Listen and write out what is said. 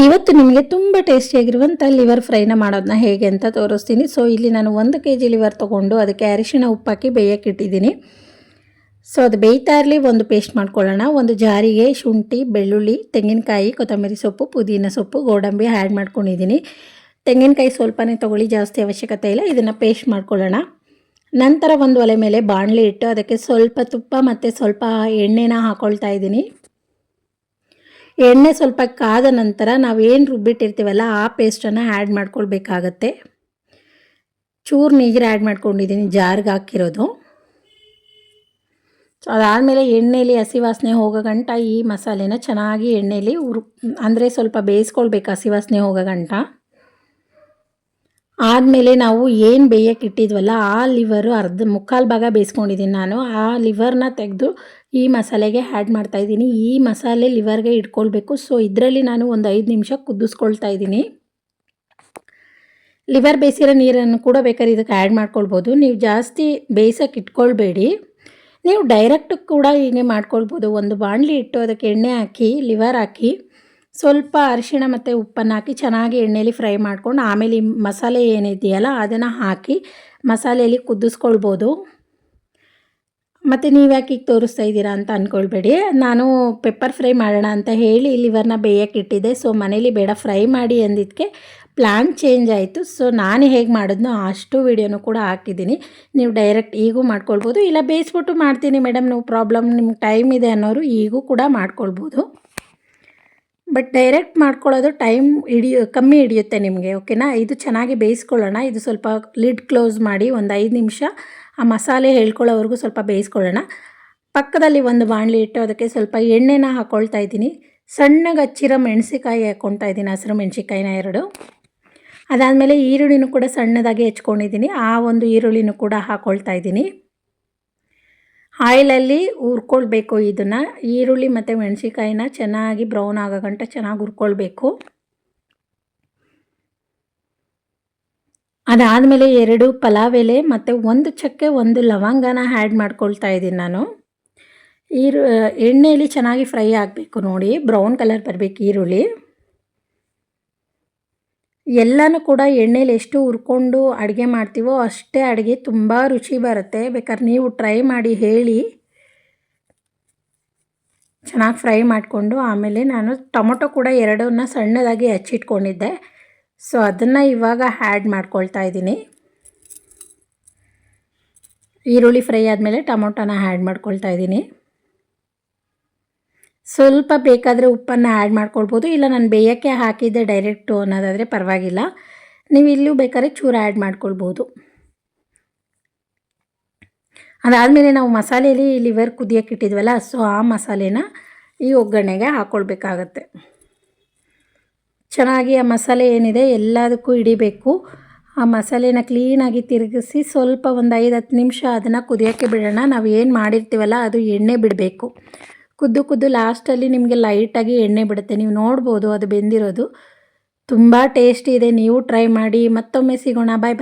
ಇವತ್ತು ನಿಮಗೆ ತುಂಬ ಟೇಸ್ಟಿಯಾಗಿರುವಂಥ ಲಿವರ್ ಫ್ರೈನ ಮಾಡೋದನ್ನ ಹೇಗೆ ಅಂತ ತೋರಿಸ್ತೀನಿ. ಸೊ ಇಲ್ಲಿ ನಾನು 1 kg ಲಿವರ್ ತೊಗೊಂಡು ಅದಕ್ಕೆ ಅರಿಶಿಣ ಉಪ್ಪಾಕಿ ಬೇಯಕ್ಕೆ ಇಟ್ಟಿದ್ದೀನಿ. ಸೊ ಅದು ಬೇಯ್ತಾ ಇರಲಿ, ಒಂದು ಪೇಸ್ಟ್ ಮಾಡ್ಕೊಳ್ಳೋಣ. ಒಂದು ಜಾರಿಗೆ ಶುಂಠಿ, ಬೆಳ್ಳುಳ್ಳಿ, ತೆಂಗಿನಕಾಯಿ, ಕೊತ್ತಂಬರಿ ಸೊಪ್ಪು, ಪುದೀನ ಸೊಪ್ಪು, ಗೋಡಂಬಿ ಆ್ಯಡ್ ಮಾಡ್ಕೊಂಡಿದ್ದೀನಿ. ತೆಂಗಿನಕಾಯಿ ಸ್ವಲ್ಪನೇ ತೊಗೊಳ್ಳಿ, ಜಾಸ್ತಿ ಅವಶ್ಯಕತೆ ಇಲ್ಲ. ಇದನ್ನು ಪೇಸ್ಟ್ ಮಾಡ್ಕೊಳ್ಳೋಣ. ನಂತರ ಒಂದು ಒಲೆ ಮೇಲೆ ಬಾಣಲೆ ಇಟ್ಟು ಅದಕ್ಕೆ ಸ್ವಲ್ಪ ತುಪ್ಪ ಮತ್ತು ಸ್ವಲ್ಪ ಎಣ್ಣೆನ ಹಾಕ್ಕೊಳ್ತಾ ಇದ್ದೀನಿ. ಎಣ್ಣೆ ಸ್ವಲ್ಪ ಕಾದ ನಂತರ ನಾವೇನು ರುಬ್ಬಿಟ್ಟಿರ್ತೀವಲ್ಲ ಆ ಪೇಸ್ಟನ್ನು ಆ್ಯಡ್ ಮಾಡ್ಕೊಳ್ಬೇಕಾಗತ್ತೆ. ಚೂರು ನೀರು ಆ್ಯಡ್ ಮಾಡ್ಕೊಂಡಿದ್ದೀನಿ, ಜಾರ್ಗೆ ಹಾಕಿರೋದು. ಸೊ ಅದಾದಮೇಲೆ ಎಣ್ಣೆಯಲ್ಲಿ ಹಸಿ ವಾಸನೆ ಹೋಗೋ ಗಂಟ ಈ ಮಸಾಲೆನ ಚೆನ್ನಾಗಿ ಎಣ್ಣೆಯಲ್ಲಿ ಅಂದರೆ ಸ್ವಲ್ಪ ಬೇಯಿಸ್ಕೊಳ್ಬೇಕು, ಹಸಿ ವಾಸನೆ ಹೋಗೋ ಗಂಟ. ಆದಮೇಲೆ ನಾವು ಏನು ಬೇಯಕ್ಕೆ ಇಟ್ಟಿದ್ವಲ್ಲ ಆ ಲಿವರು ಮುಕ್ಕಾಲು ಭಾಗ ಬೇಯಿಸ್ಕೊಂಡಿದ್ದೀನಿ ನಾನು. ಆ ಲಿವರ್ನ ತೆಗೆದು ಈ ಮಸಾಲೆಗೆ ಆ್ಯಡ್ ಮಾಡ್ತಾಯಿದ್ದೀನಿ. ಈ ಮಸಾಲೆ ಲಿವರ್ಗೆ ಇಟ್ಕೊಳ್ಬೇಕು. ಸೊ ಇದರಲ್ಲಿ ನಾನು ಒಂದು 5 ನಿಮಿಷ ಕುದಿಸ್ಕೊಳ್ತಾ ಇದ್ದೀನಿ. ಲಿವರ್ ಬೇಯಿಸಿರೋ ನೀರನ್ನು ಕೂಡ ಬೇಕಾದ್ರೆ ಇದಕ್ಕೆ ಆ್ಯಡ್ ಮಾಡ್ಕೊಳ್ಬೋದು. ನೀವು ಜಾಸ್ತಿ ಬೇಯಿಸೋಕೆ ಇಟ್ಕೊಳ್ಬೇಡಿ, ನೀವು ಡೈರೆಕ್ಟ್ ಕೂಡ ಹೀಗೆ ಮಾಡ್ಕೊಳ್ಬೋದು. ಒಂದು ಬಾಣಲಿ ಇಟ್ಟು ಅದಕ್ಕೆ ಎಣ್ಣೆ ಹಾಕಿ, ಲಿವರ್ ಹಾಕಿ, ಸ್ವಲ್ಪ ಅರಿಶಿಣ ಮತ್ತು ಉಪ್ಪನ್ನು ಹಾಕಿ ಚೆನ್ನಾಗಿ ಎಣ್ಣೆಯಲ್ಲಿ ಫ್ರೈ ಮಾಡ್ಕೊಂಡು ಆಮೇಲೆ ಈ ಮಸಾಲೆ ಏನಿದೆಯಲ್ಲ ಅದನ್ನು ಹಾಕಿ ಮಸಾಲೆಯಲ್ಲಿ ಕುದಿಸ್ಕೊಳ್ಬೋದು. ಮತ್ತು ನೀವು ಯಾಕೆ ಈಗ ತೋರಿಸ್ತಾ ಇದ್ದೀರಾ ಅಂತ ಅಂದ್ಕೊಳ್ಬೇಡಿ. ನಾನು ಪೆಪ್ಪರ್ ಫ್ರೈ ಮಾಡೋಣ ಅಂತ ಹೇಳಿ ಲಿವರ್ನ ಬೇಯಕ್ಕೆ ಇಟ್ಟಿದ್ದೆ. ಸೊ ಮನೇಲಿ ಬೇಡ ಫ್ರೈ ಮಾಡಿ ಅಂದಿದ್ದಕ್ಕೆ ಪ್ಲ್ಯಾನ್ ಚೇಂಜ್ ಆಯಿತು. ಸೊ ನಾನು ಹೇಗೆ ಮಾಡಿದ್ನೋ ಅಷ್ಟು ವೀಡಿಯೋನು ಕೂಡ ಹಾಕಿದ್ದೀನಿ. ನೀವು ಡೈರೆಕ್ಟ್ ಈಗೂ ಮಾಡ್ಕೊಳ್ಬೋದು, ಇಲ್ಲ ಬೇಯಿಸ್ಬಿಟ್ಟು ಮಾಡ್ತೀನಿ ಮೇಡಮ್ ನೋ ಪ್ರಾಬ್ಲಮ್, ನಿಮ್ಗೆ ಟೈಮ್ ಇದೆ ಅನ್ನೋರು ಈಗೂ ಕೂಡ ಮಾಡ್ಕೊಳ್ಬೋದು. ಬಟ್ ಡೈರೆಕ್ಟ್ ಮಾಡ್ಕೊಳ್ಳೋದು ಟೈಮ್ ಕಮ್ಮಿ ಹಿಡಿಯುತ್ತೆ ನಿಮಗೆ, ಓಕೆನಾ. ಇದು ಚೆನ್ನಾಗಿ ಬೇಯಿಸ್ಕೊಳ್ಳೋಣ. ಇದು ಸ್ವಲ್ಪ ಲಿಡ್ ಕ್ಲೋಸ್ ಮಾಡಿ ಒಂದು 5 ನಿಮಿಷ ಆ ಮಸಾಲೆ ಹೇಳ್ಕೊಳ್ಳೋವರೆಗೂ ಸ್ವಲ್ಪ ಬೇಯಿಸ್ಕೊಳ್ಳೋಣ. ಪಕ್ಕದಲ್ಲಿ ಒಂದು ಬಾಣಲಿ ಇಟ್ಟು ಅದಕ್ಕೆ ಸ್ವಲ್ಪ ಎಣ್ಣೆನ ಹಾಕ್ಕೊಳ್ತಾ ಇದ್ದೀನಿ. ಸಣ್ಣಗೆ ಹಚ್ಚಿರೋ ಮೆಣಸಿಕಾಯಿ ಹಾಕ್ಕೊಳ್ತಾ ಇದ್ದೀನಿ, ಹಸಿರು ಮೆಣಸಿಕಾಯಿನ 2. ಅದಾದಮೇಲೆ ಈರುಳ್ಳಿನೂ ಕೂಡ ಸಣ್ಣದಾಗಿ ಹೆಚ್ಕೊಂಡಿದ್ದೀನಿ, ಆ ಒಂದು ಈರುಳ್ಳಿನೂ ಕೂಡ ಹಾಕ್ಕೊಳ್ತಾ ಇದ್ದೀನಿ. ಆಯಿಲಲ್ಲಿ ಹುರ್ಕೊಳ್ಬೇಕು ಇದನ್ನು. ಈರುಳ್ಳಿ ಮತ್ತು ಮೆಣಸಿಕಾಯಿನ ಚೆನ್ನಾಗಿ ಬ್ರೌನ್ ಆಗೋ ಗಂಟ ಚೆನ್ನಾಗಿ ಹುರ್ಕೊಳ್ಬೇಕು. ಅದಾದಮೇಲೆ 2 ಪಲಾವ್ ಎಲೆ ಮತ್ತು 1 ಚಕ್ಕೆ 1 ಲವಂಗನ ಆ್ಯಡ್ ಮಾಡ್ಕೊಳ್ತಾ ಇದ್ದೀನಿ ನಾನು. ಎಣ್ಣೆಯಲ್ಲಿ ಚೆನ್ನಾಗಿ ಫ್ರೈ ಆಗಬೇಕು ನೋಡಿ, ಬ್ರೌನ್ ಕಲರ್ ಬರಬೇಕು ಈರುಳ್ಳಿ. ಎಲ್ಲನೂ ಕೂಡ ಎಣ್ಣೆಲಿ ಎಷ್ಟು ಹುರ್ಕೊಂಡು ಅಡುಗೆ ಮಾಡ್ತೀವೋ ಅಷ್ಟೇ ಅಡುಗೆ ತುಂಬ ರುಚಿ ಬರುತ್ತೆ. ಬೇಕಾದ್ರೆ ನೀವು ಟ್ರೈ ಮಾಡಿ ಹೇಳಿ. ಚೆನ್ನಾಗಿ ಫ್ರೈ ಮಾಡಿಕೊಂಡು ಆಮೇಲೆ ನಾನು ಟೊಮೊಟೊ ಕೂಡ 2 ಸಣ್ಣದಾಗಿ ಹಚ್ಚಿಟ್ಕೊಂಡಿದ್ದೆ. ಸೊ ಅದನ್ನು ಇವಾಗ ಆ್ಯಡ್ ಮಾಡ್ಕೊಳ್ತಾ ಇದ್ದೀನಿ. ಈರುಳ್ಳಿ ಫ್ರೈ ಆದಮೇಲೆ ಟೊಮೊಟೊನ ಆ್ಯಡ್ ಮಾಡ್ಕೊಳ್ತಾ ಇದ್ದೀನಿ. ಸ್ವಲ್ಪ ಬೇಕಾದರೆ ಉಪ್ಪನ್ನು ಆ್ಯಡ್ ಮಾಡ್ಕೊಳ್ಬೋದು, ಇಲ್ಲ ನಾನು ಬೇಯೋಕ್ಕೆ ಹಾಕಿದ್ದೆ ಡೈರೆಕ್ಟು ಅನ್ನೋದಾದರೆ ಪರವಾಗಿಲ್ಲ. ನೀವು ಇಲ್ಲೂ ಬೇಕಾದ್ರೆ ಚೂರು ಆ್ಯಡ್ ಮಾಡ್ಕೊಳ್ಬೋದು. ಅದಾದಮೇಲೆ ನಾವು ಮಸಾಲೆಯಲ್ಲಿ ಲಿವರ್ ಕುದಿಯೋಕ್ಕೆ ಇಟ್ಟಿದ್ವಲ್ಲ, ಸೊ ಆ ಮಸಾಲೆನ ಈ ಒಗ್ಗರಣೆಗೆ ಹಾಕ್ಕೊಳ್ಬೇಕಾಗತ್ತೆ. ಚೆನ್ನಾಗಿ ಆ ಮಸಾಲೆ ಏನಿದೆ ಎಲ್ಲದಕ್ಕೂ ಹಿಡಿಬೇಕು. ಆ ಮಸಾಲೆನ ಕ್ಲೀನಾಗಿ ತಿರುಗಿಸಿ ಸ್ವಲ್ಪ ಒಂದು 5-10 ನಿಮಿಷ ಅದನ್ನು ಕುದಿಯೋಕ್ಕೆ ಬಿಡೋಣ. ನಾವು ಏನು ಮಾಡಿರ್ತೀವಲ್ಲ ಅದು ಎಣ್ಣೆ ಬಿಡಬೇಕು. ಕುದ್ದು ಲಾಸ್ಟಲ್ಲಿ ನಿಮಗೆ ಲೈಟಾಗಿ ಎಣ್ಣೆ ಬಿಡುತ್ತೆ, ನೀವು ನೋಡ್ಬೋದು ಅದು ಬೆಂದಿರೋದು. ತುಂಬ ಟೇಸ್ಟಿ ಇದೆ, ನೀವು ಟ್ರೈ ಮಾಡಿ. ಮತ್ತೊಮ್ಮೆ ಸಿಗೋಣ, ಬಾಯ್ ಬಾಯ್.